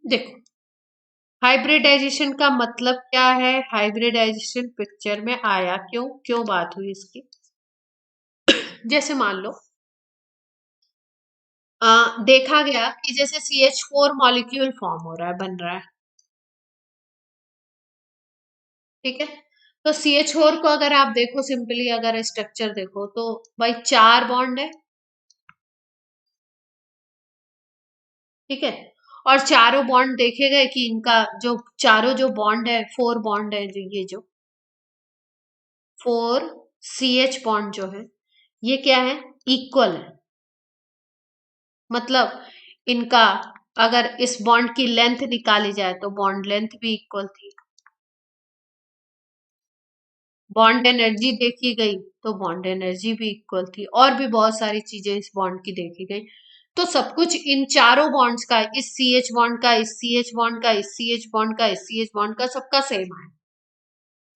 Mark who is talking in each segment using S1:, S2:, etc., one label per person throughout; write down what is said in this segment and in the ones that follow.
S1: देखो, हाइब्रिडाइजेशन का मतलब क्या है, हाइब्रिडाइजेशन पिक्चर में आया क्यों, क्यों बात हुई इसकी। जैसे मान लो देखा गया कि जैसे CH4 मॉलिक्यूल फॉर्म हो रहा है, बन रहा है, ठीक है। तो CH4 को अगर आप देखो, सिंपली अगर स्ट्रक्चर देखो तो भाई 4 बॉन्ड है, ठीक है। और चारों बॉन्ड देखे गए कि इनका जो चारों जो बॉन्ड है, 4 बॉन्ड है, जो ये जो 4 CH बॉन्ड जो है, ये क्या है, इक्वल है। मतलब इनका अगर इस बॉन्ड की लेंथ निकाली जाए तो बॉन्ड लेंथ भी इक्वल थी, बॉन्ड एनर्जी देखी गई तो बॉन्ड एनर्जी भी इक्वल थी, और भी बहुत सारी चीजें इस बॉन्ड की देखी गई। तो सब कुछ इन चारों बॉन्ड्स का, इस CH बॉन्ड का, इस CH बॉन्ड का, इस CH बॉन्ड का, इस CH बॉन्ड का, सबका सेम है,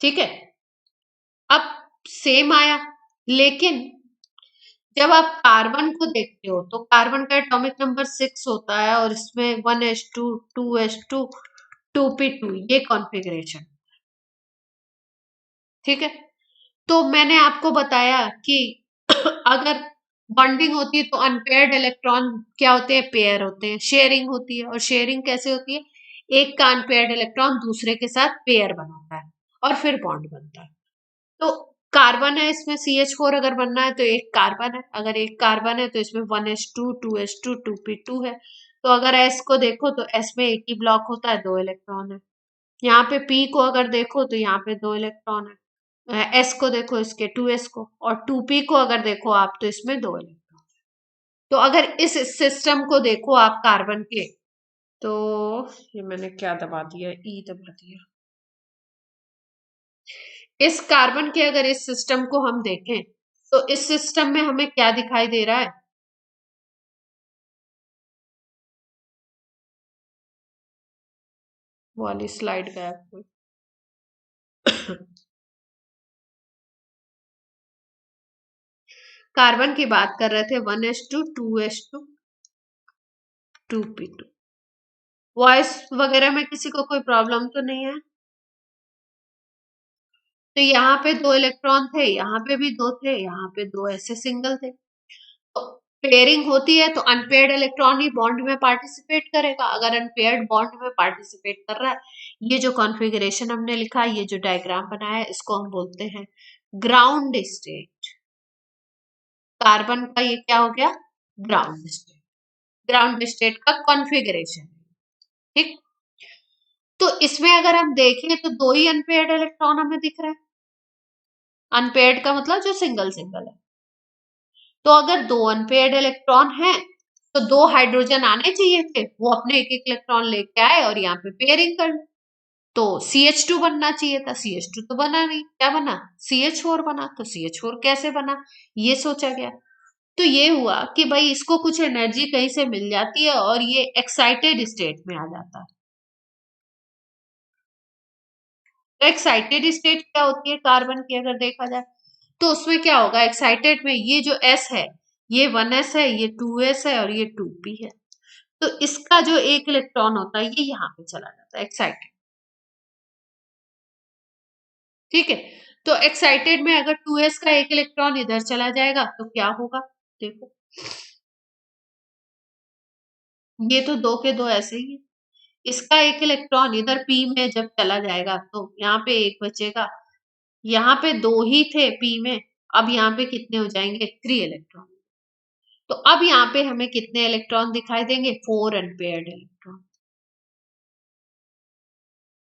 S1: ठीक है। अब सेम आया, लेकिन जब आप कार्बन को देखते हो तो कार्बन का एटॉमिक नंबर 6 होता है, और इसमें 1s2 2s2 2p2 ये कॉन्फ़िगरेशन, ठीक है। तो मैंने आपको बताया कि अगर बॉन्डिंग होती है तो अनपेयर्ड इलेक्ट्रॉन क्या होते हैं, पेयर होते हैं, शेयरिंग होती है। और शेयरिंग कैसे होती है, एक का अनपेयर्ड इलेक्ट्रॉन दूसरे के साथ पेयर बनाता है और फिर बॉन्ड बनता है। तो कार्बन है इसमें, CH4 अगर बनना है तो एक कार्बन है, अगर एक कार्बन है तो इसमें 1s2 2s2 2p2 है। तो अगर S को देखो तो S में एक ही ब्लॉक होता है, 2 इलेक्ट्रॉन है। यहाँ पे P को अगर देखो तो यहाँ पे 2 इलेक्ट्रॉन है। S को देखो, इसके 2s को, और 2p को अगर देखो आप तो इसमें 2 इलेक्ट्रॉन। तो अगर इस सिस्टम को देखो आप कार्बन के, तो ये मैंने क्या दबा दिया, E दबा दिया। इस कार्बन के अगर इस सिस्टम को हम देखें तो इस सिस्टम में हमें क्या दिखाई दे रहा है, वो वाली स्लाइड गायब हुई। कार्बन की बात कर रहे थे, 1s2 2s2 2p2। वॉइस वगैरह में किसी को कोई प्रॉब्लम तो नहीं है। तो यहाँ पे 2 इलेक्ट्रॉन थे, यहाँ पे भी 2 थे, यहाँ पे 2 ऐसे सिंगल थे। तो पेयरिंग होती है तो अनपेयर्ड इलेक्ट्रॉन ही बॉन्ड में पार्टिसिपेट करेगा। अगर अनपेयर्ड बॉन्ड में पार्टिसिपेट कर रहा है, ये जो कॉन्फ़िगरेशन हमने लिखा है, ये जो डायग्राम बनाया है, इसको हम बोलते हैं ग्राउंड स्टेट। कार्बन का ये क्या हो गया, ग्राउंड स्टेट। ग्राउंड स्टेट का कॉन्फ़िगरेशन, ठीक। तो इसमें अगर हम देखें तो 2 ही अनपेयर्ड इलेक्ट्रॉन हमें दिख रहे हैं। अनपेयर्ड का मतलब जो सिंगल सिंगल है। तो अगर 2 अनपेयर्ड इलेक्ट्रॉन हैं तो 2 हाइड्रोजन आने चाहिए थे, वो अपने एक एक इलेक्ट्रॉन लेके आए और यहाँ पे पेयरिंग कर ली। तो CH2 बनना चाहिए था, CH2 तो बना नहीं, क्या बना, CH4 बना। तो CH4 कैसे बना, ये सोचा गया। तो ये हुआ कि भाई इसको कुछ एनर्जी कहीं से मिल जाती है और ये एक्साइटेड स्टेट में आ जाता है। तो एक्साइटेड स्टेट क्या होती है कार्बन की, अगर देखा जाए तो उसमें क्या होगा, एक्साइटेड में ये जो S है, ये 1s है, ये 2s है, और ये 2p है। तो इसका जो एक इलेक्ट्रॉन होता है ये यहाँ पे चला जाता है एक्साइटेड, ठीक है। तो एक्साइटेड में अगर 2s का एक इलेक्ट्रॉन इधर चला जाएगा तो क्या होगा, देखो ये तो 2 के 2 ऐसे ही है। इसका एक इलेक्ट्रॉन इधर p में जब चला जाएगा तो यहाँ पे एक बचेगा, यहाँ पे 2 ही थे p में, अब यहाँ पे कितने हो जाएंगे, 3 इलेक्ट्रॉन। तो अब यहाँ पे हमें कितने इलेक्ट्रॉन दिखाई देंगे, 4 अनपेयर्ड इलेक्ट्रॉन।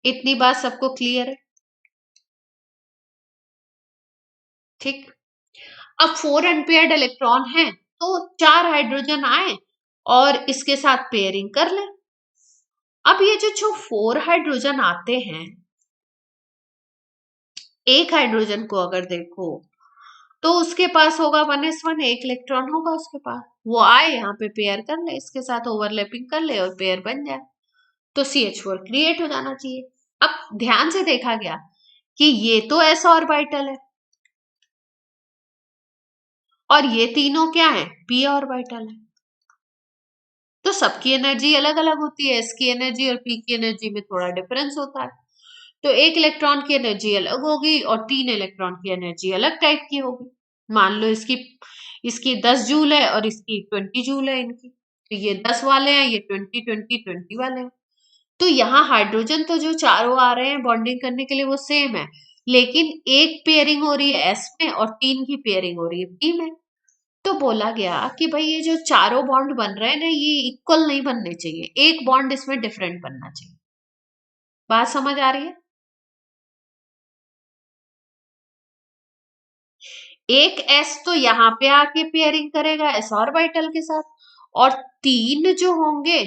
S1: इतनी बात सबको क्लियर है, ठीक। अब 4 अनपेयर्ड इलेक्ट्रॉन है तो 4 हाइड्रोजन आए और इसके साथ पेयरिंग कर ले। अब ये जो 4 हाइड्रोजन आते हैं, एक हाइड्रोजन को अगर देखो तो उसके पास होगा 1s1, एक इलेक्ट्रॉन होगा उसके पास, वो आए यहाँ पे पेयर कर ले, इसके साथ ओवरलैपिंग कर ले और पेयर बन जाए, तो CH4 क्रिएट हो जाना चाहिए। अब ध्यान से देखा गया कि ये तो s ऑर्बिटल है और ये तीनों क्या है, p ऑर्बिटल है। तो सबकी एनर्जी अलग अलग होती है, एस की एनर्जी और पी की एनर्जी में थोड़ा डिफरेंस होता है। तो एक इलेक्ट्रॉन की एनर्जी अलग होगी और 3 इलेक्ट्रॉन की एनर्जी अलग टाइप की होगी। मान लो इसकी इसकी 10 जूल है और इसकी 20 जूल है इनकी, तो ये 10 वाले हैं, ये 20 वाले हैं। तो यहाँ हाइड्रोजन तो जो चारों आ रहे हैं बॉन्डिंग करने के लिए वो सेम है, लेकिन एक पेयरिंग हो रही है एस में और 3 की पेयरिंग हो रही है पी में। तो बोला गया कि भाई ये जो चारों बॉन्ड बन रहे हैं ना, ये इक्वल नहीं बनने चाहिए, एक बॉन्ड इसमें डिफरेंट बनना चाहिए। बात समझ आ रही है? एक एस तो यहाँ पे आके पेयरिंग करेगा एस ऑर्बिटल के साथ, और 3 जो होंगे,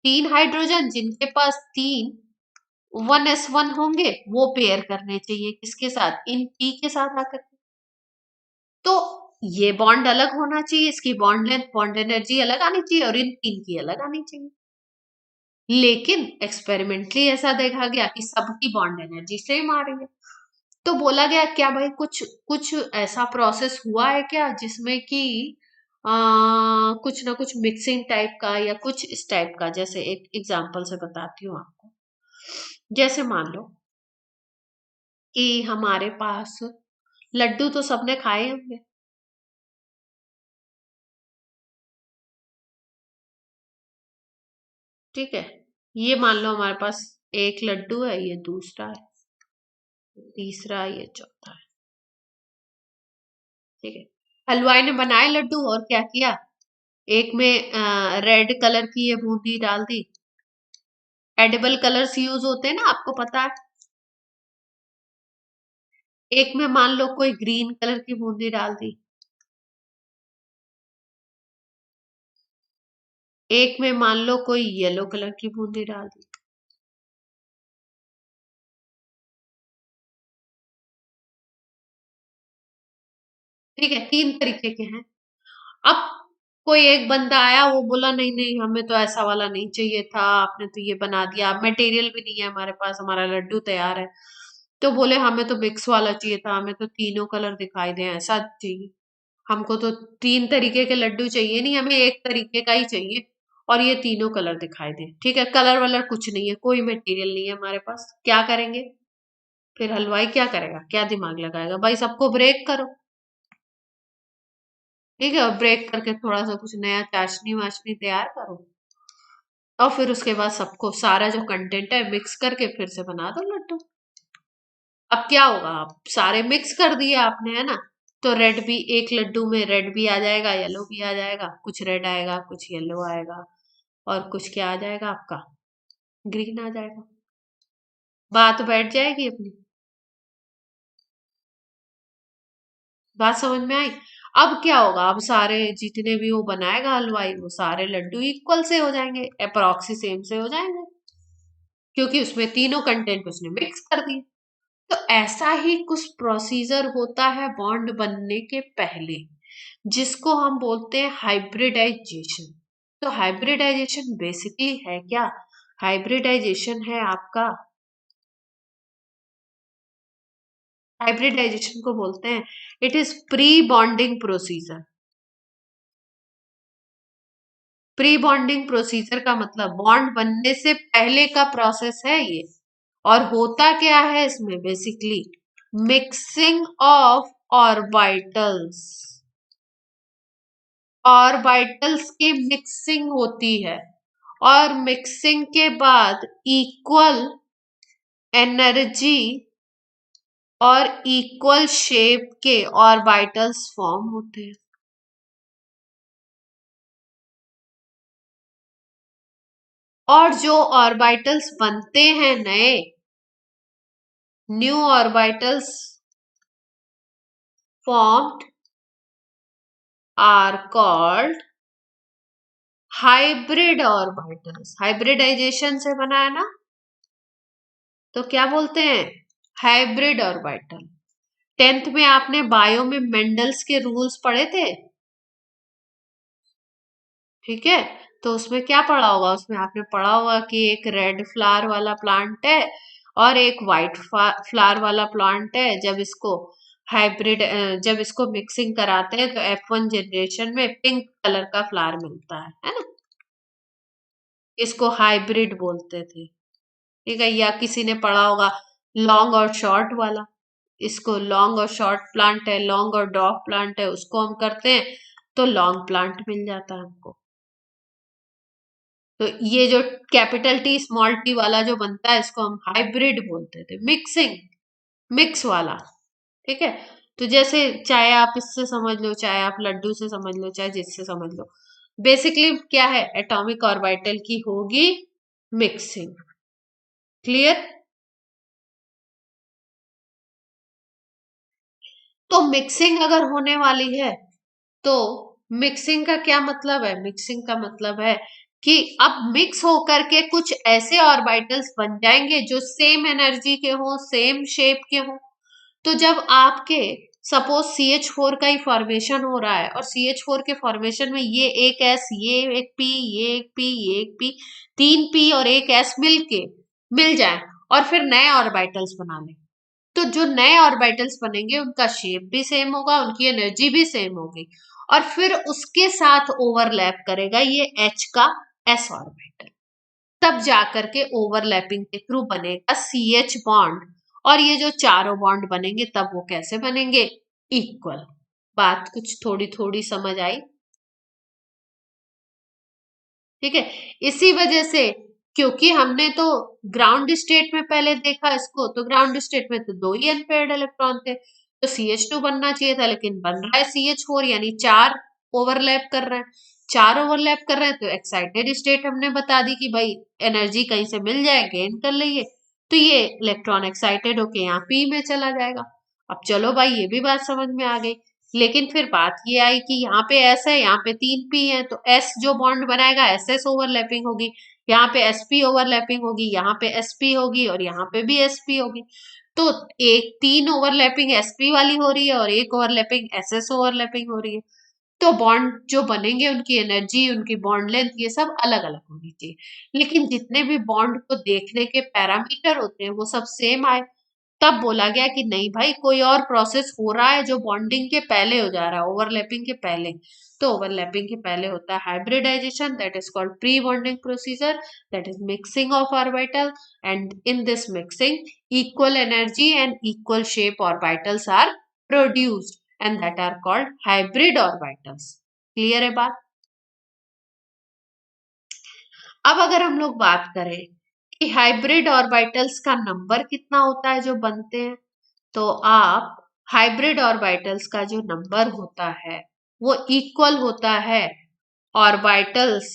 S1: 3 हाइड्रोजन जिनके पास 1s1 होंगे, वो पेयर करने चाहिए किसके साथ, इन पी के साथ आकर। तो ये बॉन्ड अलग होना चाहिए, इसकी बॉन्ड लेंथ बॉन्ड एनर्जी अलग आनी चाहिए और इन 3 की अलग आनी चाहिए। लेकिन एक्सपेरिमेंटली ऐसा देखा गया कि सबकी बॉन्ड एनर्जी सेम आ रही है। तो बोला गया क्या भाई कुछ कुछ ऐसा प्रोसेस हुआ है क्या जिसमें कि कुछ ना कुछ मिक्सिंग टाइप का या कुछ इस टाइप का। जैसे एक एग्जांपल से बताती हूँ आपको। जैसे मान लो कि हमारे पास लड्डू तो सबने खाए होंगे, ठीक है। ये मान लो हमारे पास एक लड्डू है, ये दूसरा है, तीसरा है, ये चौथा है, ठीक है। हलवाई ने बनाए लड्डू और क्या किया, एक में रेड कलर की ये बूंदी डाल दी। एडिबल कलर्स यूज होते हैं ना, आपको पता है। एक में मान लो कोई ग्रीन कलर की बूंदी डाल दी, एक में मान लो कोई येलो कलर की बूंदी डाल दी। ठीक है, 3 तरीके के हैं। अब कोई एक बंदा आया, वो बोला नहीं नहीं हमें तो ऐसा वाला नहीं चाहिए था, आपने तो ये बना दिया, मटेरियल भी नहीं है हमारे पास, हमारा लड्डू तैयार है। तो बोले हमें तो मिक्स वाला चाहिए था, हमें तो तीनों कलर दिखाई दे ऐसा चाहिए। हमको तो 3 तरीके के लड्डू चाहिए नहीं, हमें एक तरीके का ही चाहिए और ये तीनों कलर दिखाई दे। ठीक है, कलर वलर कुछ नहीं है, कोई मटेरियल नहीं है हमारे पास, क्या करेंगे? फिर हलवाई क्या करेगा, क्या दिमाग लगाएगा, भाई सबको ब्रेक करो। ठीक है, और ब्रेक करके थोड़ा सा कुछ नया चाशनी वाशनी तैयार करो, और फिर उसके बाद सबको सारा जो कंटेंट है मिक्स करके फिर से बना दो लड्डू। अब क्या होगा, आप सारे मिक्स कर दिए आपने, है ना। तो रेड भी, एक लड्डू में रेड भी आ जाएगा, येलो भी आ जाएगा, कुछ रेड आएगा, कुछ येलो आएगा, और कुछ क्या आ जाएगा आपका, ग्रीन आ जाएगा। बात बैठ जाएगी अपनी। बात समझ में आई? अब क्या होगा, अब सारे जितने भी वो बनाएगा हलवाई, वो सारे लड्डू इक्वल से हो जाएंगे, अप्रोक्सी सेम से हो जाएंगे, क्योंकि उसमें तीनों कंटेंट उसने मिक्स कर दिए। तो ऐसा ही कुछ प्रोसीजर होता है बॉन्ड बनने के पहले, जिसको हम बोलते हैं हाइब्रिडाइजेशन। तो हाइब्रिडाइजेशन बेसिकली है क्या, हाइब्रिडाइजेशन है आपका, हाइब्रिडाइजेशन को बोलते हैं, it is pre bonding procedure. Pre bonding procedure का मतलब बॉन्ड बनने से पहले का प्रोसेस है ये। और होता क्या है इसमें, basically mixing of orbitals, orbitals की मिक्सिंग होती है, और मिक्सिंग के बाद इक्वल एनर्जी और इक्वल शेप के ऑर्बिटल्स फॉर्म होते हैं। और जो ऑर्बिटल्स बनते हैं नए, new orbitals formed are called hybrid orbitals. Hybridization से बना है ना, तो क्या बोलते हैं, हाइब्रिड ऑर्बिटल। 10th में आपने बायो में मेंडल्स के रूल्स पढ़े थे, ठीक है। तो उसमें क्या पढ़ा होगा, उसमें आपने पढ़ा होगा कि एक रेड फ्लावर वाला प्लांट है और एक व्हाइट फ्लावर वाला प्लांट है। जब इसको हाइब्रिड, जब इसको मिक्सिंग कराते हैं तो F1 जनरेशन में पिंक कलर का फ्लावर मिलता है ना। इसको हाइब्रिड बोलते थे। ठीक है, या किसी ने पढ़ा होगा लॉन्ग और शॉर्ट वाला, इसको लॉन्ग और शॉर्ट प्लांट है, लॉन्ग और डॉग प्लांट है, उसको हम करते हैं तो लॉन्ग प्लांट मिल जाता है हमको। तो ये जो कैपिटल टी स्मॉल टी वाला जो बनता है इसको हम हाइब्रिड बोलते थे, मिक्सिंग, मिक्स वाला। ठीक है, तो जैसे चाहे आप इससे समझ लो, चाहे आप लड्डू से समझ लो, चाहे जिससे समझ लो, बेसिकली क्या है, एटॉमिक ऑर्बिटल की होगी मिक्सिंग। क्लियर? तो मिक्सिंग अगर होने वाली है तो मिक्सिंग का क्या मतलब है, मिक्सिंग का मतलब है कि अब मिक्स होकर के कुछ ऐसे ऑर्बिटल्स बन जाएंगे जो सेम एनर्जी के हों, सेम शेप के हों। तो जब आपके सपोज CH4 का ही फॉर्मेशन हो रहा है और CH4 के फॉर्मेशन में ये एक S, ये एक P, ये एक P, ये एक P, 3 P और एक S मिल जाए और फिर नए ऑर्बिटल्स बना लें, तो जो नए ऑर्बिटल्स बनेंगे उनका शेप भी सेम होगा, उनकी एनर्जी भी सेम होगी, और फिर उसके साथ ओवरलैप करेगा ये H का S ऑर्बिटल, तब जाकर के ओवरलैपिंग के थ्रू बनेगा CH बॉन्ड, और ये जो चारों बॉन्ड बनेंगे तब वो कैसे बनेंगे, इक्वल। बात कुछ थोड़ी थोड़ी समझ आई? ठीक है, इसी वजह से, क्योंकि हमने तो ग्राउंड स्टेट में पहले देखा इसको, तो ग्राउंड स्टेट में तो दो ही अनपेयर्ड इलेक्ट्रॉन थे, तो CH2 बनना चाहिए था, लेकिन बन रहा है CH4, यानी चार ओवरलैप कर रहे हैं। चार ओवरलैप कर रहे हैं तो एक्साइटेड स्टेट हमने बता दी कि भाई एनर्जी कहीं से मिल जाए, गेन कर लिए, तो ये इलेक्ट्रॉन एक्साइटेड होके यहाँ पी में चला जाएगा। अब चलो भाई, ये भी बात समझ में आ गई, लेकिन फिर बात ये आई कि यहाँ पे S है, यहाँ पे 3P है, तो S जो बॉन्ड बनाएगा SS ओवरलैपिंग होगी, यहाँ पे SP ओवरलैपिंग होगी, यहाँ पे SP होगी और यहाँ पे भी SP होगी। तो एक तीन ओवरलैपिंग SP वाली हो रही है और एक ओवरलैपिंग SS ओवरलैपिंग हो रही है। तो बॉन्ड जो बनेंगे उनकी एनर्जी, उनकी बॉन्ड लेंथ, ये सब अलग अलग होनी चाहिए, लेकिन जितने भी बॉन्ड को देखने के पैरामीटर होते हैं वो सब सेम आए। तब बोला गया कि नहीं भाई, कोई और प्रोसेस हो रहा है जो बॉन्डिंग के पहले हो जा रहा है, ओवरलैपिंग के पहले। तो ओवरलैपिंग के पहले होता है hybridization, that is called pre bonding procedure, that is mixing of orbital, and in this mixing equal energy and equal shape orbitals are produced, and that are called hybrid orbitals. Clear है बात? अब अगर हम लोग बात करें कि hybrid orbitals का नंबर कितना होता है जो बनते हैं, तो आप हाइब्रिड ऑर्बिटल्स का जो नंबर होता है वो इक्वल होता है ऑर्बिटल्स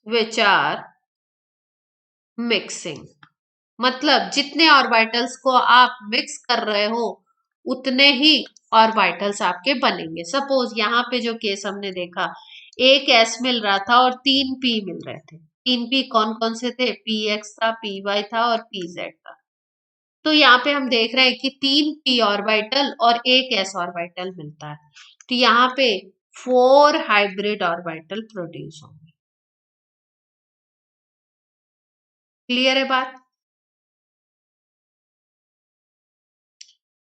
S1: विच आर मिक्सिंग। मतलब जितने ऑर्बिटल्स को आप मिक्स कर रहे हो उतने ही ऑर्बिटल्स आपके बनेंगे। सपोज यहाँ पे जो केस हमने देखा, एक S मिल रहा था और 3P मिल रहे थे। 3P कौन कौन से थे, PX था, PY था और PZ था। तो यहाँ पे हम देख रहे हैं कि 3P ऑर्बिटल और एक S ऑर्बिटल मिलता है, तो यहाँ पे 4 हाइब्रिड ऑर्बिटल प्रोड्यूस होंगे। क्लियर है बात?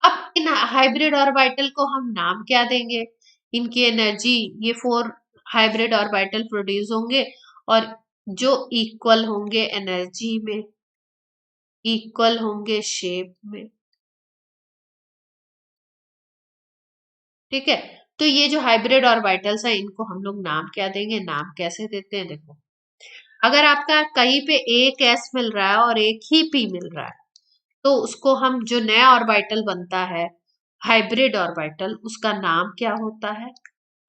S1: अब इन हाइब्रिड ऑर्बिटल को हम नाम क्या देंगे, इनकी एनर्जी, ये 4 हाइब्रिड ऑर्बिटल प्रोड्यूस होंगे और जो इक्वल होंगे एनर्जी में, इक्वल होंगे शेप में। ठीक है, तो ये जो हाइब्रिड ऑर्बिटल्स हैं इनको हम लोग नाम क्या देंगे, नाम कैसे देते हैं, देखो, अगर आपका कहीं पे एक S मिल रहा है और एक ही P मिल रहा है, तो उसको हम, जो नया ऑर्बिटल बनता है हाइब्रिड ऑर्बिटल, उसका नाम क्या होता है,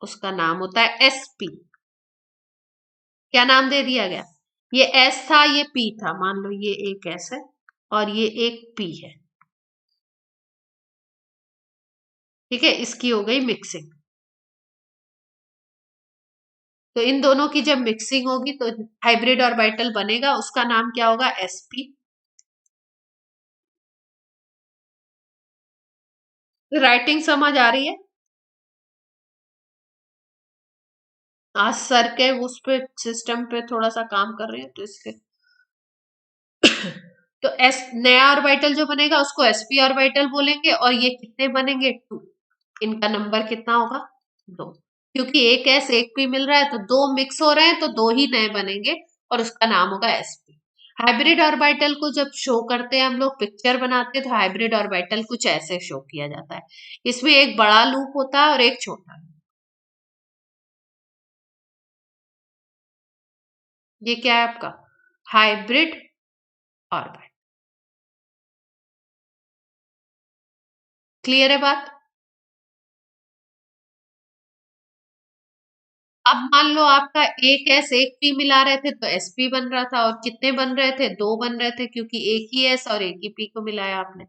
S1: उसका नाम होता है SP। क्या नाम दे दिया गया, ये S था, ये P था, मान लो ये एक S है और ये एक P है। ठीक है, इसकी हो गई मिक्सिंग। तो इन दोनों की जब मिक्सिंग होगी तो हाइब्रिड ऑर्बिटल बनेगा, उसका नाम क्या होगा, SP। राइटिंग समझ आ रही है? आज सर के उस पे सिस्टम पे थोड़ा सा काम कर रहे हैं तो इसके तो एस नया ऑर्बिटल जो बनेगा उसको SP ऑर्बिटल बोलेंगे, और ये कितने बनेंगे, 2। इनका नंबर कितना होगा, 2। क्योंकि एक एस एक पी मिल रहा है तो दो मिक्स हो रहे हैं तो दो ही नए बनेंगे और उसका नाम होगा एसपी। हाइब्रिड ऑर्बिटल को जब शो करते हैं हम लोग, पिक्चर बनाते हैं, तो हाइब्रिड ऑर्बिटल कुछ ऐसे शो किया जाता है। इसमें एक बड़ा लूप होता है और एक छोटा लूप। ये क्या है आपका हाइब्रिड ऑर्बिटल। क्लियर है बात? अब मान लो आपका एक एस एक पी मिला रहे थे तो एसपी बन रहा था, और कितने बन रहे थे? दो बन रहे थे, क्योंकि एक ही एस और एक ही पी को मिलाया आपने।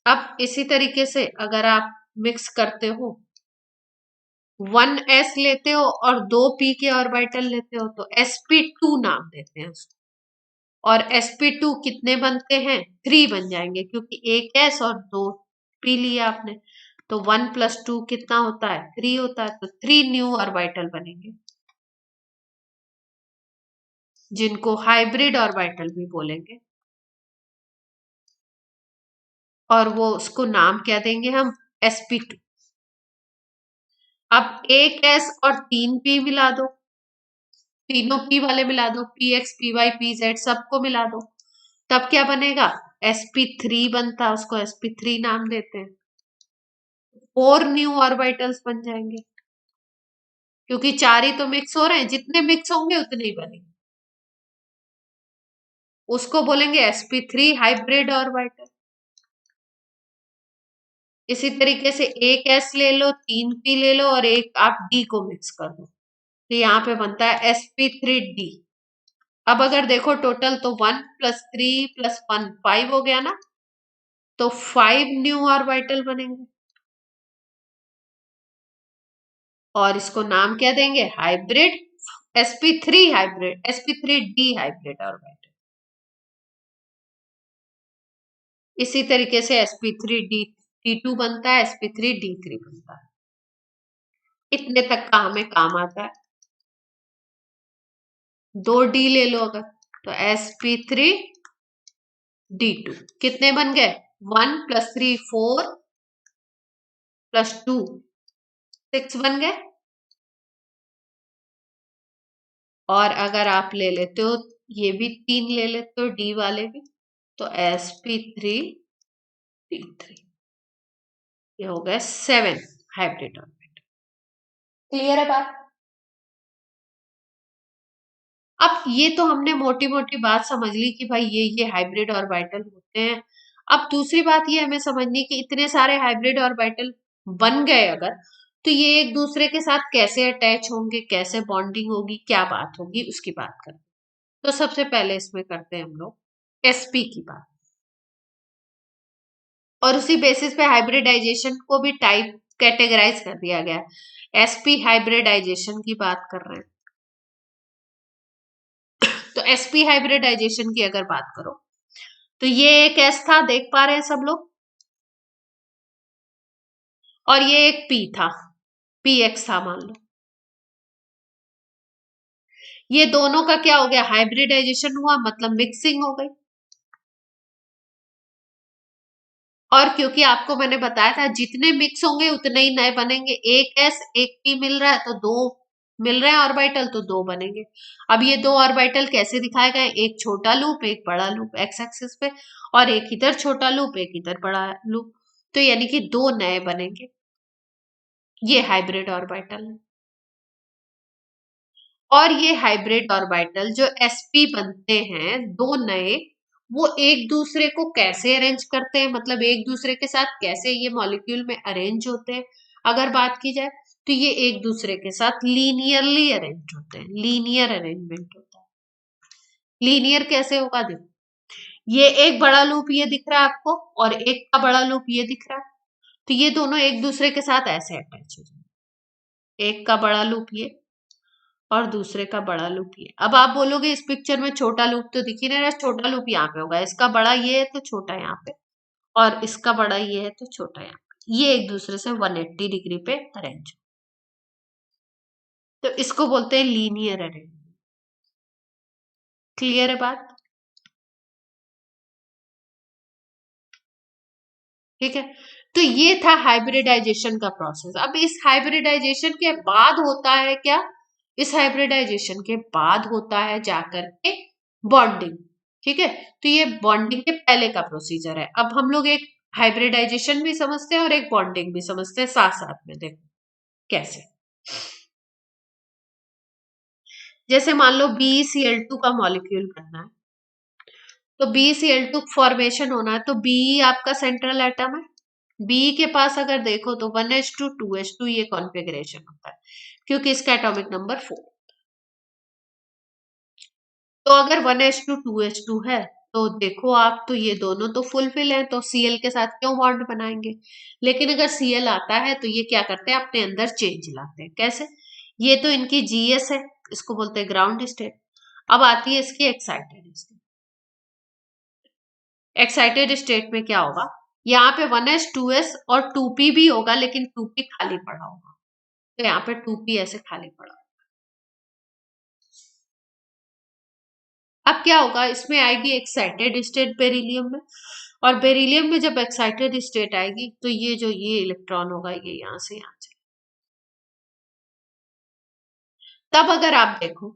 S1: अब इसी तरीके से अगर आप मिक्स करते हो, वन एस लेते हो और दो पी के ऑर्बिटल लेते हो तो sp2 नाम देते हैं उसको। और sp2 कितने बनते हैं? 3 बन जाएंगे, क्योंकि एक एस और दो पी लिया आपने। तो 1 + 2 कितना होता है? 3 होता है। तो 3 न्यू ऑर्बिटल बनेंगे, जिनको हाइब्रिड ऑर्बिटल भी बोलेंगे। और वो उसको नाम क्या देंगे हम? sp2। अब एक एस और 3 पी मिला दो, तीनों पी वाले मिला दो, P X P Y P Z सबको मिला दो, तब क्या बनेगा? sp3 बनता, उसको sp3 नाम देते हैं। 4 न्यू ऑर्बिटल्स बन जाएंगे, क्योंकि चार ही तो मिक्स हो रहे हैं, जितने मिक्स होंगे उतने ही बनेंगे। उसको बोलेंगे sp3 हाइब्रिड ऑर्बिटल। इसी तरीके से एक एस ले लो, 3 पी ले लो और एक आप डी को मिक्स कर दो, तो यहाँ पे बनता है sp3d। अब अगर देखो टोटल तो 1 + 3 + 1 5 हो गया ना, तो 5 न्यू ऑर्बिटल बनेंगे। और इसको नाम क्या देंगे? Hybrid sp3 hybrid, sp3d hybrid orbital. इसी तरीके से sp3d2 बनता है, sp3d3 बनता है। इतने तक का हमें काम आता है। 2d ले लो अगर, तो sp3d2 कितने बन गए? 1 + 3 4 + 2 6 बन गए। और अगर आप ले लेते हो, ये भी 3 ले लेते हो डी वाले भी, तो sp3d3, ये हो गया 7 हाइब्रिड ऑर्बिटल। क्लियर है बात? अब ये तो हमने मोटी मोटी बात समझ ली कि भाई ये हाइब्रिड ऑर्बिटल होते हैं। अब दूसरी बात ये हमें समझनी कि इतने सारे हाइब्रिड ऑर्बिटल बन गए अगर, तो ये एक दूसरे के साथ कैसे अटैच होंगे, कैसे बॉन्डिंग होगी, क्या बात होगी, उसकी बात करते हैं। तो सबसे पहले इसमें करते हैं हम लोग sp की बात, और उसी बेसिस पे हाइब्रिडाइजेशन को भी टाइप कैटेगराइज कर दिया गया है। sp हाइब्रिडाइजेशन की बात कर रहे हैं, तो sp हाइब्रिडाइजेशन की अगर बात करो, तो ये एक एस था, देख पा रहे हैं सब लोग, और ये एक पी था, पी एक्स था मान लो। ये दोनों का क्या हो गया? हाइब्रिडाइजेशन हुआ, मतलब मिक्सिंग हो गई। और क्योंकि आपको मैंने बताया था जितने मिक्स होंगे उतने ही नए बनेंगे, एक एस एक पी मिल रहा है तो दो मिल रहे हैं ऑर्बिटल, तो दो बनेंगे। अब ये दो ऑर्बिटल कैसे दिखाए गए? एक छोटा लूप एक बड़ा लूप एक्स एक्सिस पे, और एक इधर छोटा लूप एक इधर बड़ा लूप, तो यानी कि दो नए बनेंगे। ये हाइब्रिड ऑर्बिटल है। और ये हाइब्रिड ऑर्बिटल जो sp बनते हैं दो नए, वो एक दूसरे को कैसे अरेंज करते हैं, मतलब एक दूसरे के साथ कैसे ये मॉलिक्यूल में अरेंज होते हैं, अगर बात की जाए तो ये एक दूसरे के साथ लीनियरली अरेंज होते हैं। लीनियर अरेंजमेंट होता है। लीनियर कैसे होगा? देखो, ये एक बड़ा लूप ये दिख रहा है आपको, और एक का बड़ा लूप ये दिख रहा है, तो ये दोनों एक दूसरे के साथ ऐसे अटैच हो जाएंगे। एक का बड़ा लूप ये और दूसरे का बड़ा लूप ये। अब आप बोलोगे इस पिक्चर में छोटा लूप तो दिख ही नहीं रहा, छोटा लूप यहाँ पे होगा, इसका बड़ा ये है तो छोटा यहाँ पे, और इसका बड़ा ये है तो छोटा यहाँ पे, ये एक दूसरे से 180 डिग्री पे अरेंज, तो इसको बोलते हैं लीनियर अरेंजमेंट। क्लियर है बात? ठीक है। तो ये था हाइब्रिडाइजेशन का प्रोसेस। अब इस हाइब्रिडाइजेशन के बाद होता है क्या? इस हाइब्रिडाइजेशन के बाद होता है जाकर के बॉन्डिंग। ठीक है, तो ये बॉन्डिंग के पहले का प्रोसीजर है। अब हम लोग एक हाइब्रिडाइजेशन भी समझते हैं और एक बॉन्डिंग भी समझते हैं साथ साथ में। देखो कैसे। जैसे मान लो BeCl2 का मॉलिक्यूल बनना है, तो BeCl2 फॉर्मेशन होना है, तो बी आपका सेंट्रल एटम है। बी के पास अगर देखो तो 1s2 2s2 ये कॉन्फ़िगरेशन होता है, क्योंकि इसका एटॉमिक नंबर 4। तो अगर 1s2 2s2 है, तो देखो आप, तो ये दोनों तो फुलफिल है, तो Cl के साथ क्यों बॉन्ड बनाएंगे। लेकिन अगर Cl आता है तो ये क्या करते हैं, अपने अंदर चेंज लाते हैं। कैसे? ये तो इनकी GS है, इसको बोलते हैं ग्राउंड स्टेट। अब आती है इसकी एक्साइटेड स्टेट। एक्साइटेड स्टेट में क्या होगा, यहाँ पे 1s 2s और 2p भी होगा, लेकिन 2p खाली पड़ा होगा। तो यहाँ पे 2p ऐसे खाली पड़ा। अब क्या होगा, इसमें आएगी एक्साइटेड स्टेट बेरिलियम में, और बेरिलियम में जब एक्साइटेड स्टेट आएगी तो ये जो ये इलेक्ट्रॉन होगा ये यहाँ से यहाँ से। तब अगर आप देखो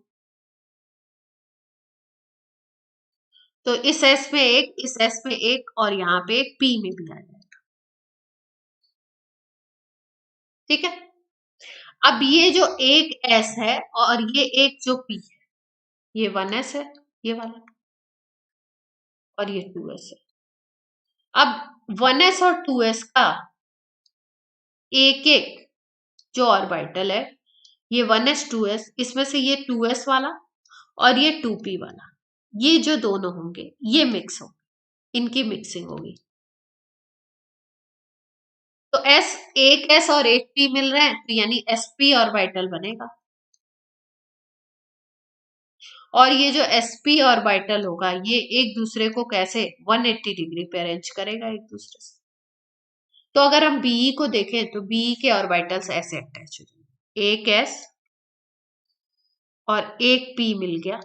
S1: तो इस S में एक, इस S में एक, और यहाँ पे एक P में भी आ जाएगा। ठीक है, अब ये जो एक S है और ये एक जो P है, ये 1s है ये वाला, और ये 2s है। अब 1s और 2s का एक एक जो ऑर्बिटल है, ये 1s 2s, इसमें से ये 2s वाला और ये 2p वाला, ये जो दोनों होंगे ये मिक्स होंगे, इनकी मिक्सिंग होगी। तो S, एक S और एक P मिल रहे हैं, तो यानी sp ऑर्बिटल बनेगा। और ये जो sp ऑर्बिटल होगा ये एक दूसरे को कैसे 180 डिग्री पे अरेंज करेगा एक दूसरे से। तो अगर हम Be को देखें तो Be के ऑर्बिटल्स ऐसे अटैच हो जाएंगे, एक S और एक P मिल गया,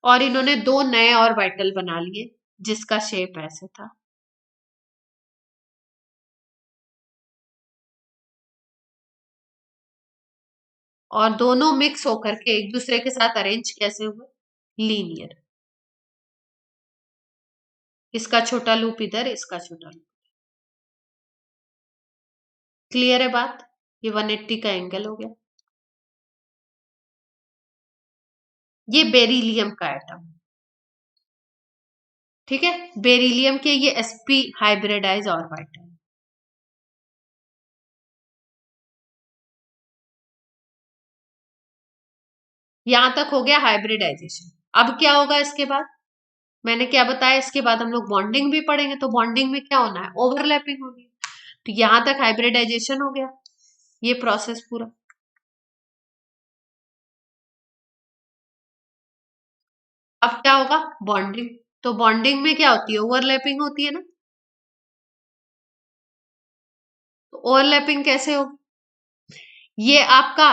S1: और इन्होंने दो नए ऑर्बिटल बना लिए जिसका शेप ऐसे था। और दोनों मिक्स होकर के एक दूसरे के साथ अरेंज कैसे हुए, लीनियर। इसका छोटा लूप इधर, इसका छोटा लूप। क्लियर है बात? ये 180 का एंगल हो गया। ये बेरिलियम का एटम, ठीक है, बेरिलियम के ये sp हाइब्रिडाइज ऑर्बिटल। यहां तक हो गया हाइब्रिडाइजेशन। अब क्या होगा इसके बाद, मैंने क्या बताया, इसके बाद हम लोग बॉन्डिंग भी पढ़ेंगे। तो बॉन्डिंग में क्या होना है, ओवरलैपिंग होगी। तो यहां तक हाइब्रिडाइजेशन हो गया, ये प्रोसेस पूरा। अब क्या होगा, बॉन्डिंग। तो बॉन्डिंग में क्या होती है, ओवरलैपिंग होती है ना। तो ओवरलैपिंग कैसे होगी, ये आपका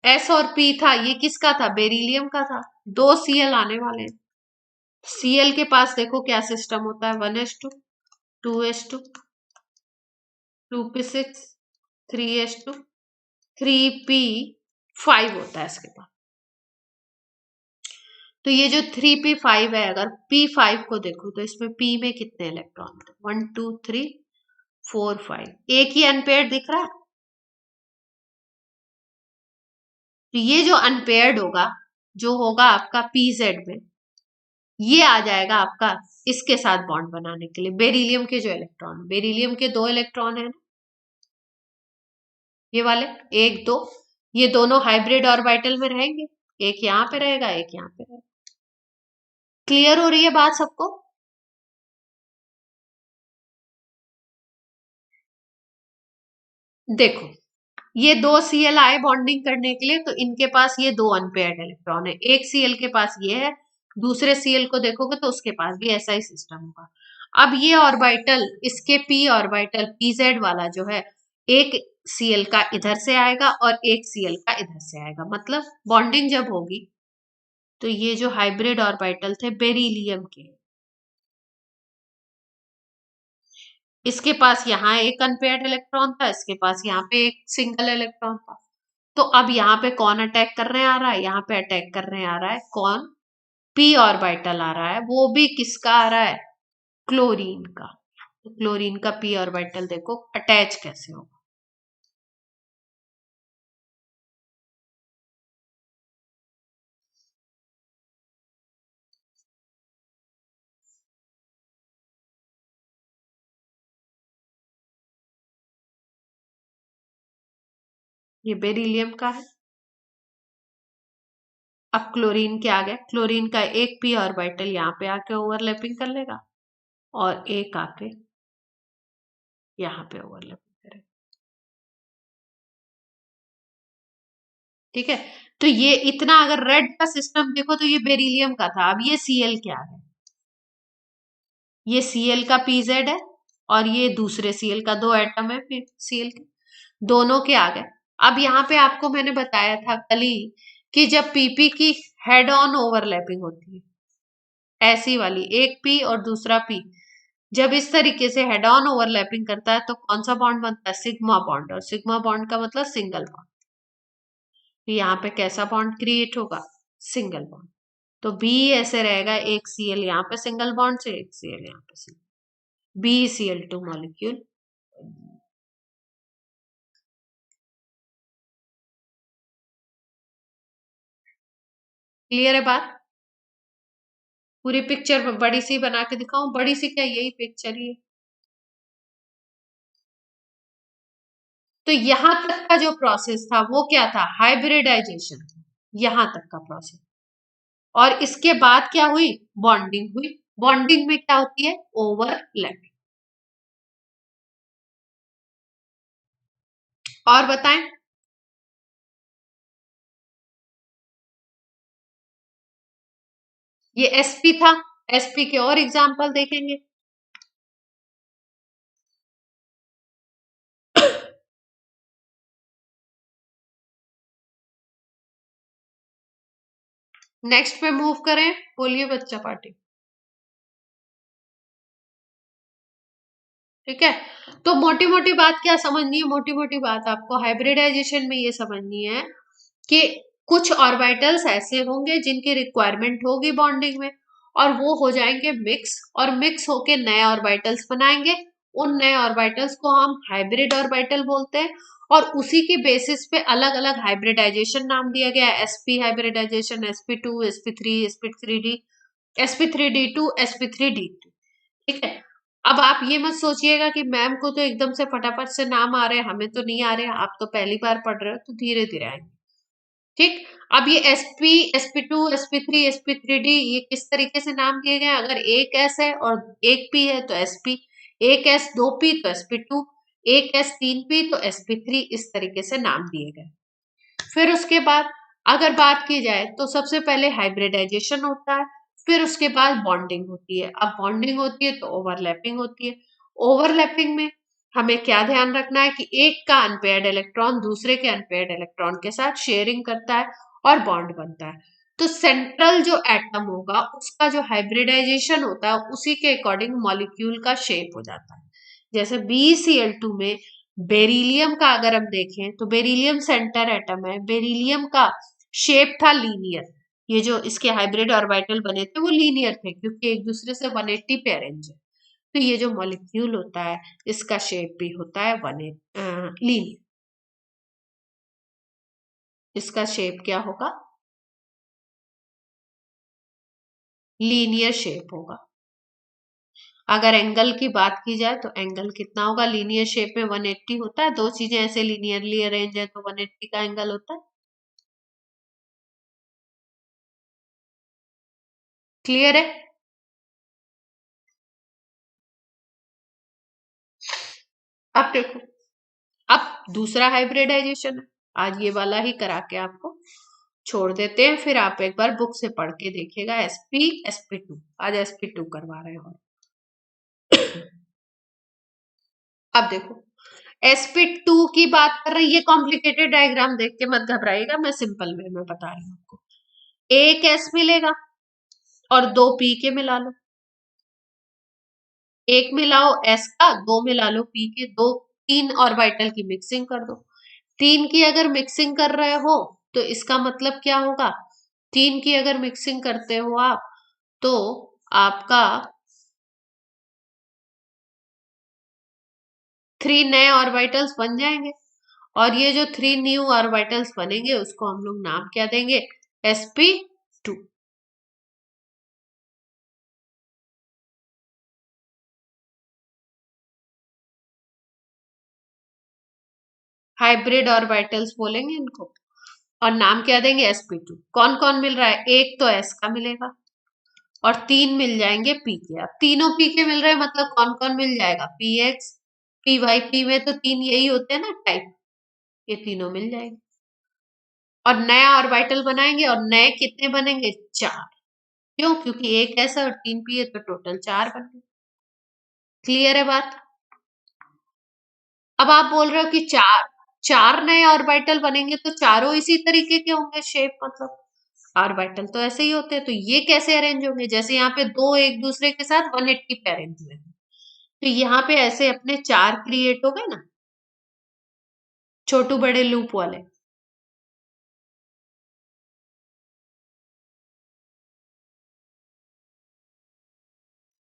S1: S और P था, ये किसका था, बेरिलियम का था। दो Cl आने वाले हैं। Cl के पास देखो क्या सिस्टम होता है, 1s2 2s2 2p6 3s2 3p5 होता है इसके पास। तो ये जो 3p5 है, अगर p5 को देखो तो इसमें p में कितने इलेक्ट्रॉन होते हैं, 1 2 3 4 5, एक ही अनपेयर्ड दिख रहा है। तो ये जो अनपेयर्ड होगा, जो होगा आपका pz में, ये आ जाएगा आपका इसके साथ बॉन्ड बनाने के लिए। बेरिलियम के जो इलेक्ट्रॉन, बेरिलियम के दो इलेक्ट्रॉन है, ये वाले एक दो, ये दोनों हाइब्रिड ऑर्बिटल में रहेंगे, एक यहाँ पे रहेगा एक यहाँ पे रहेगा। क्लियर हो रही है बात सबको? देखो ये दो Cl आए बॉन्डिंग करने के लिए, तो इनके पास ये दो अनपेयर्ड इलेक्ट्रॉन है। एक Cl के पास ये है, दूसरे Cl को देखोगे तो उसके पास भी ऐसा ही सिस्टम होगा। अब ये ऑर्बिटल, इसके p ऑर्बिटल pz वाला जो है, एक Cl का इधर से आएगा और एक Cl का इधर से आएगा। मतलब बॉन्डिंग जब होगी तो ये जो हाइब्रिड ऑर्बिटल थे बेरिलियम के, इसके पास यहाँ एक अनपेयर्ड इलेक्ट्रॉन था, इसके पास यहाँ पे एक सिंगल इलेक्ट्रॉन था। तो अब यहाँ पे कौन अटैक करने आ रहा है, यहाँ पे अटैक करने आ रहा है कौन, पी ऑर्बिटल आ रहा है, वो भी किसका आ रहा है, क्लोरीन का। तो क्लोरीन का पी ऑर्बिटल देखो अटैच कैसे होगा। ये बेरिलियम का है। अब क्लोरीन क्या आ गया, क्लोरीन का एक पी ऑर्बिटल यहाँ पे आके ओवरलैपिंग कर लेगा और एक आके यहाँ पे ओवरलैपिंग करेगा। ठीक है, तो ये इतना अगर रेड का सिस्टम देखो तो ये बेरिलियम का था। अब ये सीएल क्या है, ये सीएल का पीजेड है और ये दूसरे सीएल का, दो एटम है फिर सीएल के, दोनों के आ गए। अब यहाँ पे आपको मैंने बताया था कल ही कि जब पीपी की हेड ऑन ओवरलैपिंग होती है, ऐसी वाली एक पी और दूसरा पी, जब इस तरीके से हेड ऑन ओवरलैपिंग करता है तो कौन सा बॉन्ड बनता है, सिग्मा बॉन्ड। और सिग्मा बॉन्ड का मतलब सिंगल बॉन्ड। तो यहाँ पे कैसा बॉन्ड क्रिएट होगा, सिंगल बॉन्ड। तो बी ऐसे रहेगा, एक सीएल यहाँ पे सिंगल बॉन्ड से, एक सीएल यहाँ पे सिंगल, BeCl2 मॉलिक्यूल। क्लियर है बात, पूरी पिक्चर बड़ी सी बना के दिखाऊं, बड़ी सी क्या, यही पिक्चर ही है। तो यहां तक का जो प्रोसेस था वो क्या था, हाइब्रिडाइजेशन, यहां तक का प्रोसेस। और इसके बाद क्या हुई, बॉन्डिंग हुई। बॉन्डिंग में क्या होती है, ओवरलैपिंग। और बताएं, ये sp था, sp के और एग्जाम्पल देखेंगे। नेक्स्ट पे मूव करें, बोलिए बच्चा पार्टी। ठीक है, तो मोटी मोटी बात क्या समझनी है, मोटी मोटी बात आपको हाइब्रिडाइजेशन में ये समझनी है कि कुछ ऑर्बिटल्स ऐसे होंगे जिनकी रिक्वायरमेंट होगी बॉन्डिंग में, और वो हो जाएंगे मिक्स, और मिक्स होके नए ऑर्बिटल्स बनाएंगे। उन नए ऑर्बिटल्स को हम हाइब्रिड ऑर्बिटल बोलते हैं। और उसी के बेसिस पे अलग अलग हाइब्रिडाइजेशन नाम दिया गया है, sp hybridisation, sp2, sp3, sp3d, sp3d2, sp3d2। ठीक है, अब आप ये मत सोचिएगा कि मैम को तो एकदम से फटाफट से नाम आ रहे हैं, हमें तो नहीं आ रहे, आप तो पहली बार पढ़ रहे हो, तो धीरे धीरे आएंगे। ठीक, अब ये sp, sp2, sp3, sp3d ये किस तरीके से नाम दिए गए, अगर एक s है और एक p है तो sp, एक s दो p तो sp2, एक s तीन p तो sp3, इस तरीके से नाम दिए गए। फिर उसके बाद अगर बात की जाए तो सबसे पहले हाइब्रिडाइजेशन होता है, फिर उसके बाद बॉन्डिंग होती है। अब बॉन्डिंग होती है तो ओवरलैपिंग होती है। ओवरलैपिंग में हमें क्या ध्यान रखना है कि एक का अनपेयर्ड इलेक्ट्रॉन दूसरे के अनपेयर्ड इलेक्ट्रॉन के साथ शेयरिंग करता है और बॉन्ड बनता है। तो सेंट्रल जो एटम होगा उसका जो हाइब्रिडाइजेशन होता है उसी के अकॉर्डिंग मॉलिक्यूल का शेप हो जाता है। जैसे BeCl2 में बेरिलियम का अगर हम देखें तो बेरिलियम सेंटर एटम है, बेरिलियम का शेप था लीनियर। ये जो इसके हाइब्रिड ऑर्बिटल बने थे वो लीनियर थे क्योंकि एक दूसरे से 180 पे अरेंज है। तो ये जो मॉलिक्यूल होता है इसका शेप भी होता है लीनियर। इसका शेप क्या होगा, लीनियर शेप होगा। अगर एंगल की बात की जाए तो एंगल कितना होगा, लीनियर शेप में 180 होता है, दो चीजें ऐसे लीनियरली अरेंज है तो 180 का एंगल होता है। क्लियर है, अब देखो, अब दूसरा हाइब्रिडाइजेशन है, आज ये वाला ही करा के आपको छोड़ देते हैं, फिर आप एक बार बुक से पढ़ के देखिएगा। sp आज sp2 करवा रहे हो। अब देखो, sp2 की बात कर रही है, कॉम्प्लिकेटेड डायग्राम देख के मत घबराइएगा, मैं सिंपल वे में बता रही हूँ आपको। एक s मिलेगा और दो p के मिला लो, एक मिलाओ s का, दो मिला लो p के, दो तीन ऑर्बिटल की मिक्सिंग कर दो। तीन की अगर मिक्सिंग कर रहे हो तो इसका मतलब क्या होगा, तीन की अगर मिक्सिंग करते हो आप तो आपका 3 नए ऑर्बिटल्स बन जाएंगे। और ये जो 3 न्यू ऑर्बिटल्स बनेंगे उसको हम लोग नाम क्या देंगे, sp2। हाइब्रिड ऑर्बिटल्स बोलेंगे इनको, और नाम क्या देंगे, sp2। कौन कौन मिल रहा है, एक तो s का मिलेगा और तीन मिल जाएंगे p के। अब तीनों p के मिल रहे हैं मतलब कौन कौन मिल जाएगा, px py। p में तो तीन यही होते हैं ना टाइप, ये तीनों मिल जाएंगे। और नया ऑर्बिटल बनाएंगे और नए कितने बनेंगे, चार। क्यों, क्योंकि एक ऐसा और तीन पी है तो टोटल चार बन गए। क्लियर है बात। अब आप बोल रहे हो कि चार चार नए ऑर्बिटल बनेंगे तो चारों इसी तरीके के होंगे शेप, मतलब ऑर्बिटल तो ऐसे ही होते हैं, तो ये कैसे अरेंज होंगे, जैसे यहाँ पे दो एक दूसरे के साथ 180 पे अरेंज हुए हैं, तो यहाँ पे ऐसे अपने चार क्रिएट हो गए ना, छोटू बड़े लूप वाले।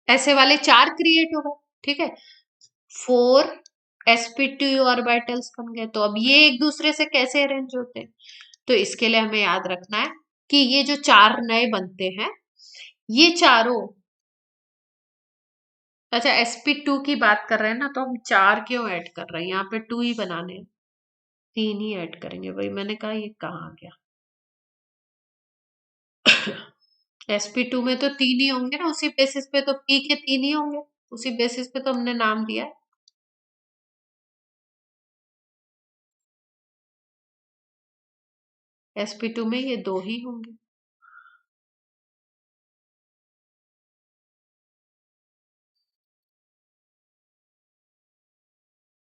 S1: ऐसे वाले चार क्रिएट हो गए, ठीक है। फोर sp2 ऑर्बिटल्स बन गए। तो अब ये एक दूसरे से कैसे अरेंज होते हैं, तो इसके लिए हमें याद रखना है कि ये जो चार नए बनते हैं ये चारों, अच्छा sp2 की बात कर रहे हैं ना, तो हम चार क्यों ऐड कर रहे हैं, यहाँ पे टू ही बनाने हैं, तीन ही ऐड करेंगे। वही मैंने कहा ये कहाँ आ गया sp2 में तो तीन ही होंगे ना, उसी बेसिस पे तो p के तीन ही होंगे, उसी बेसिस पे तो हमने नाम दिया है। sp2 में ये दो ही होंगे।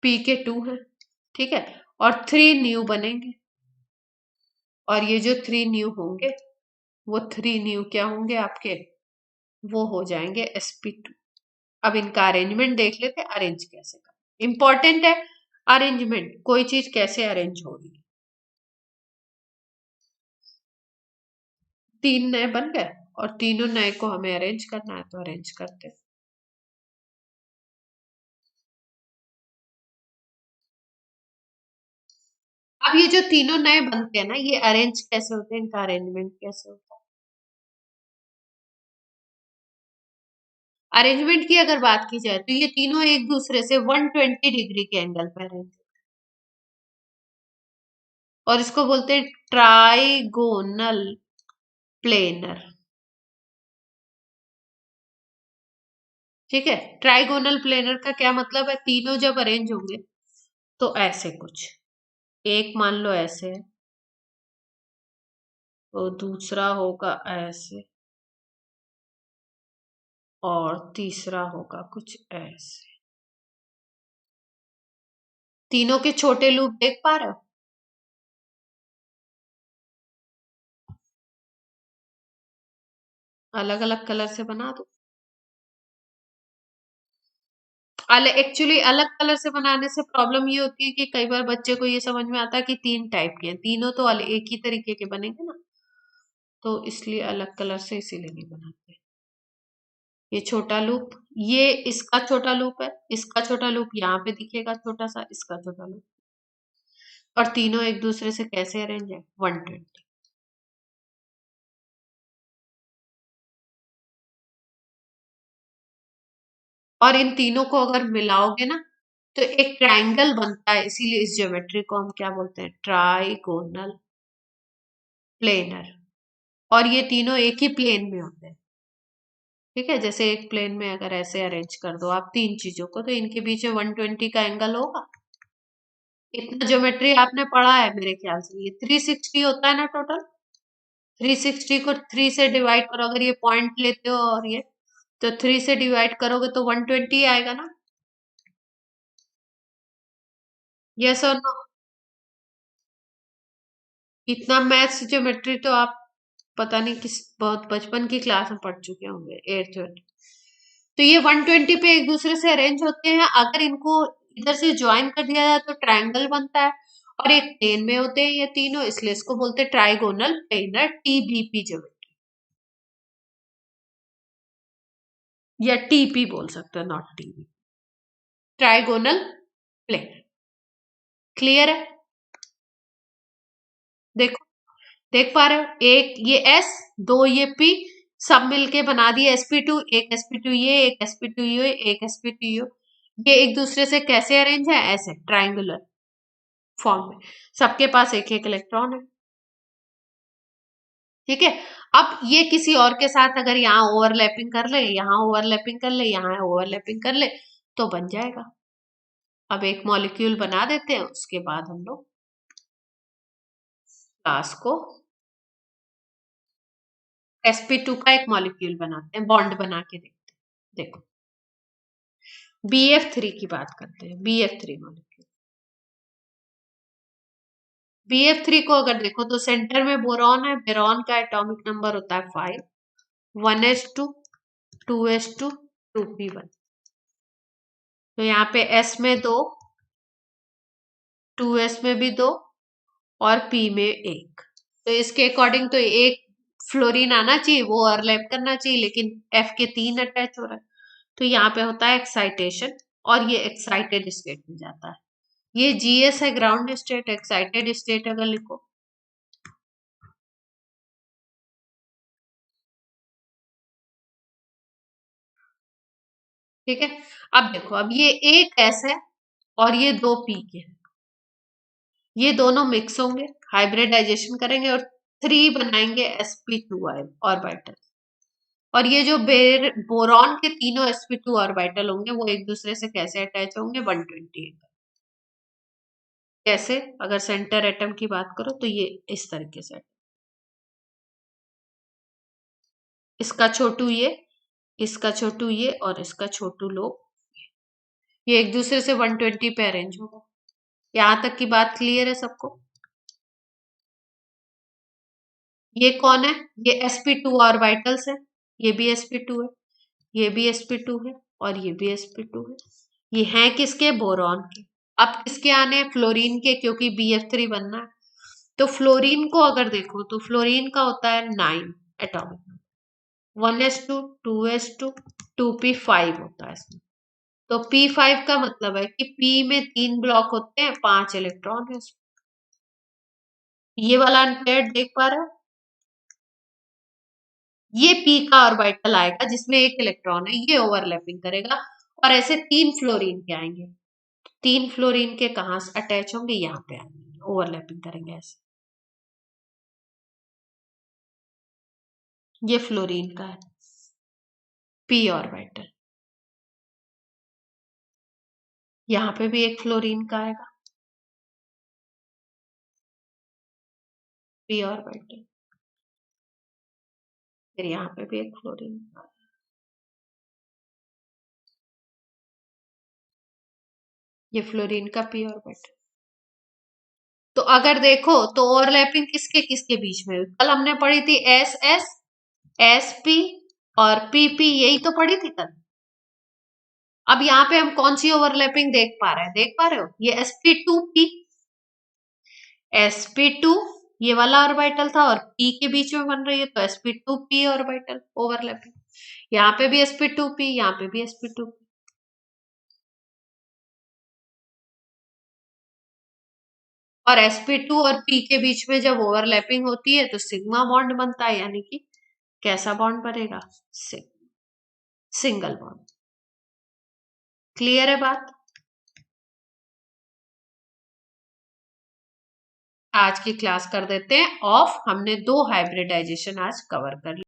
S1: p के टू है, ठीक है। और थ्री न्यू बनेंगे, और ये जो थ्री न्यू होंगे वो थ्री न्यू क्या होंगे आपके, वो हो जाएंगे sp2। अब इनका अरेंजमेंट देख लेते हैं, अरेंज कैसे करना इंपॉर्टेंट है। अरेंजमेंट, कोई चीज कैसे अरेंज हो रही है। तीन नए बन गए और तीनों नए को हमें अरेंज करना है, तो अरेंज करते हैं। अब ये जो तीनों नए बनते हैं ना, ये अरेंज कैसे होते हैं, इनका अरेंजमेंट कैसे होता है। अरेंजमेंट की अगर बात की जाए तो ये तीनों एक दूसरे से 120 डिग्री के एंगल पर अरेंज, और इसको बोलते हैं ट्राइगोनल प्लेनर, ठीक है। ट्राइगोनल प्लेनर का क्या मतलब है, तीनों जब अरेंज होंगे तो ऐसे कुछ, एक मान लो ऐसे है, तो दूसरा होगा ऐसे, और तीसरा होगा कुछ ऐसे। तीनों के छोटे लूप देख पा रहे हो, अलग अलग कलर से बना दो। एक्चुअली अलग कलर से बनाने से प्रॉब्लम ये होती है कि कई बार बच्चे को ये समझ में आता है कि तीन टाइप के हैं, तीनों तो एक ही तरीके के बनेंगे ना, तो इसलिए अलग कलर से इसीलिए नहीं बनाते। ये छोटा लूप, ये इसका छोटा लूप है, इसका छोटा लूप यहाँ पे दिखेगा छोटा सा, इसका छोटा लूप, और तीनों एक दूसरे से कैसे अरेंज है, 120। और इन तीनों को अगर मिलाओगे ना तो एक ट्रायंगल बनता है, इसीलिए इस ज्योमेट्री को हम क्या बोलते हैं, ट्राइगोनल प्लेनर। और ये तीनों एक ही प्लेन में होते हैं, ठीक है। जैसे एक प्लेन में अगर ऐसे अरेंज कर दो आप तीन चीजों को, तो इनके बीच में 120 का एंगल होगा। इतना ज्योमेट्री आपने पढ़ा है मेरे ख्याल से, ये 360 होता है ना टोटल। 360 को थ्री से डिवाइड करो, अगर ये पॉइंट लेते हो और ये, तो थ्री से डिवाइड करोगे तो 120 आएगा ना। यस और नो। इतना मैथ्स ज्योमेट्री तो आप पता नहीं किस बहुत बचपन की क्लास में पढ़ चुके होंगे, 8th में। तो ये 120 पे एक दूसरे से अरेंज होते हैं। अगर इनको इधर से ज्वाइन कर दिया जाए तो ट्रायंगल बनता है, और एक प्लेन में होते हैं ये तीनों, इसलिए इसको बोलते हैं ट्राइगोनल प्लेनर टीबीपी ज्योमेट्री, या टीपी बोल सकते हो, not TB, trigonal plane. Clear है? देखो, देख पा रहे हो, एक ये एस, दो ये पी, सब मिलके बना दिए sp2, एक sp2 ये, एक sp2 ये, एक sp2 ये एक दूसरे से कैसे अरेंज है? ऐसे ट्राइंगुलर फॉर्म में, सबके पास एक एक इलेक्ट्रॉन है। ठीक है, अब ये किसी और के साथ अगर यहाँ ओवरलैपिंग कर ले, यहाँ ओवरलैपिंग कर ले, यहाँ ओवरलैपिंग कर ले, तो बन जाएगा। अब एक मॉलिक्यूल बना देते हैं, उसके बाद हम लोग क्लास को sp2 का एक मॉलिक्यूल बनाते हैं, बॉन्ड बना के देखते हैं। देखो, BF3 की बात करते हैं, BF3 मॉलिक्यूल। BF3 को अगर देखो तो सेंटर में बोरॉन है, बोरॉन का एटॉमिक नंबर होता है 5, 1s2, 2s2, 2p1। तो यहाँ पे s में 2, 2s में भी 2, और p में 1। तो इसके अकॉर्डिंग तो एक फ्लोरीन आना चाहिए, वो ओवरलैप करना चाहिए, लेकिन f के 3 अटैच हो रहा है, तो यहाँ पे होता है एक्साइटेशन, और ये एक्साइटेड स्टेट में जाता है। ये GS है, ग्राउंड स्टेट। एक्साइटेड स्टेट अगर लिखो, ठीक है। अब देखो, अब ये एक S है और ये दो P के हैं, ये दोनों मिक्स होंगे, हाइब्रिडाइजेशन करेंगे और 3 बनाएंगे sp2 ऑर्बिटल। और ये जो बोरॉन के तीनों sp2 ऑर्बिटल होंगे, वो एक दूसरे से कैसे अटैच होंगे? 120 एंगल। कैसे? अगर सेंटर एटम की बात करो तो ये इस तरीके से, इसका छोटू ये, इसका छोटू ये, और इसका छोटू लो, ये एक दूसरे से 120 पे अरेंज होगा। यहां तक की बात क्लियर है सबको? ये कौन है? ये sp2 ऑर्बिटल्स है, ये भी sp2 है, ये भी sp2 है, और ये भी sp2 है। ये हैं किसके? बोरॉन के। अब किसके आने हैं? फ्लोरीन के, क्योंकि BF3 बनना है। तो फ्लोरीन को अगर देखो तो फ्लोरीन का होता है 9 atomic number, 1s2, 2s2, 2p5 होता है इसमें। तो p5 का मतलब है कि p में 3 ब्लॉक होते हैं, 5 इलेक्ट्रॉन है उसमें। ये वाला अनपेयर्ड देख पा रहे हो? ये p का ऑर्बिटल आएगा जिसमें एक इलेक्ट्रॉन है, ये ओवरलैपिंग करेगा, और ऐसे 3 फ्लोरीन के आएंगे। 3 फ्लोरीन के कहाँ से अटैच होंगे? यहाँ पे आएंगे, ओवरलैपिंग करेंगे ऐसे। ये फ्लोरीन का है, p ऑर्बिटल। यहाँ पे भी एक फ्लोरीन का आएगा, p ऑर्बिटल। फिर यहाँ पे भी एक फ्लोरीन का, ये फ्लोरीन का p ऑर्बिटल। तो अगर देखो तो ओवरलैपिंग किसके किसके बीच में? कल हमने पढ़ी थी एस एस, एस पी और पी पी, यही तो पढ़ी थी कल। अब यहाँ पे हम कौन सी ओवरलैपिंग देख पा रहे हैं? देख पा रहे हो? ये sp2p, sp2 ये वाला ऑर्बिटल था, और p के बीच में बन रही है, तो sp2p ऑर्बिटल ओवरलैपिंग। यहाँ पे भी sp2p, यहाँ पे भी sp2p। और sp2 और p के बीच में जब ओवरलैपिंग होती है तो सिग्मा बॉन्ड बनता है, यानी कि कैसा बॉन्ड बनेगा? Single bond. क्लियर है बात? आज की क्लास कर देते हैं ऑफ। हमने 2 हाइब्रिडाइजेशन आज कवर कर लिया।